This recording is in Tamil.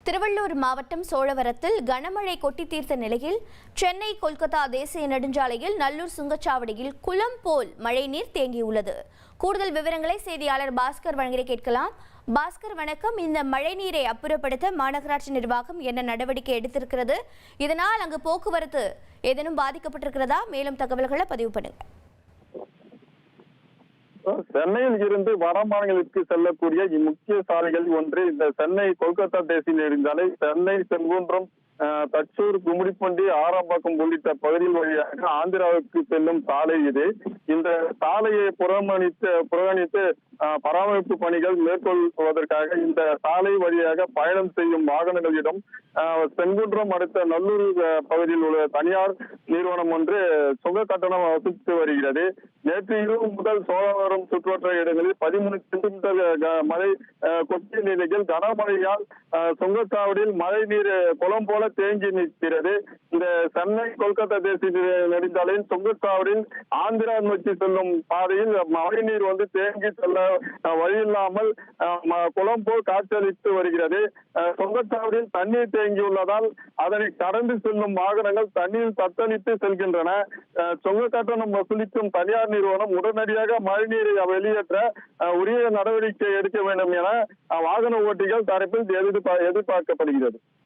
திருவள்ளூர் மாவட்டம் சோழவரத்தில் கனமழை கொட்டி தீர்த்த நிலையில் சென்னை கொல்கத்தா தேசிய நெடுஞ்சாலையில் நல்லூர் சுங்கச்சாவடியில் குளம் போல் மழைநீர் தேங்கியுள்ளது. கூடுதல் விவரங்களை செய்தியாளர் பாஸ்கர் வழங்க கேட்கலாம். பாஸ்கர் வணக்கம். இந்த மழைநீரை அப்புறப்படுத்த மாநகராட்சி நிர்வாகம் என்ன நடவடிக்கை எடுத்திருக்கிறது? இதனால் அங்கு போக்குவரத்து ஏதேனும் பாதிக்கப்பட்டிருக்கிறதா? மேலும் தகவல்களை பதிவு பண்ணுங்க. சென்னையில் இருந்து வட மாநிலங்களுக்கு செல்லக்கூடிய முக்கிய சாலைகள் ஒன்று இந்த சென்னை கொல்கத்தா தேசிய நெடுஞ்சாலை. சென்னை செங்குன்றம், தச்சூர், கும்மிடிப்பூண்டி, ஆரம்பாக்கம் உள்ளிட்ட பகுதிகள் வழியாக ஆந்திராவுக்கு செல்லும் சாலை இது. இந்த சாலையை புறக்கணித்து பராமரிப்பு பணிகள் மேற்கொள்வதற்காக இந்த சாலை வழியாக பயணம் செய்யும் வாகனங்களிடம் செங்குன்றம் அடுத்த நல்லூர் பகுதியில் உள்ள தனியார் நிறுவனம் ஒன்று சுங்க கட்டணம் வசூலித்து வருகிறது. நேற்று இரவு முதல் சோழவரம் சுற்றுவட்டார இடங்களில் 13 சென்டிமீட்டர் மழை கொட்டிய நிலையில் கனமழையால் சுங்கச்சாவடியில் மழை நீர் குளம் போல தேங்கி நிற்கிறது. இந்த சென்னை கொல்கத்தா தேசிய நெடுஞ்சாலையில் சுங்கச்சாவடியில் ஆந்திரா நோக்கி செல்லும் பாதையில் மழை நீர் தேங்கி செல்ல வழியில்லாமல் குளம் போல் காட்சியளித்து வருகிறது. சுங்கச்சாவடியில் தண்ணீர் தேங்கியுள்ளதால் அதனை கடந்து செல்லும் வாகனங்கள் தண்ணீர் தத்தளித்து செல்கின்றன. சுங்க கட்டணம் வசூலிக்கும் தனியார் நிறுவனம் உடனடியாக மழைநீரை வெளியேற்ற உரிய நடவடிக்கை எடுக்க வேண்டும் என வாகன ஓட்டிகள் தரப்பில் எதிர்பார்க்கப்படுகிறது.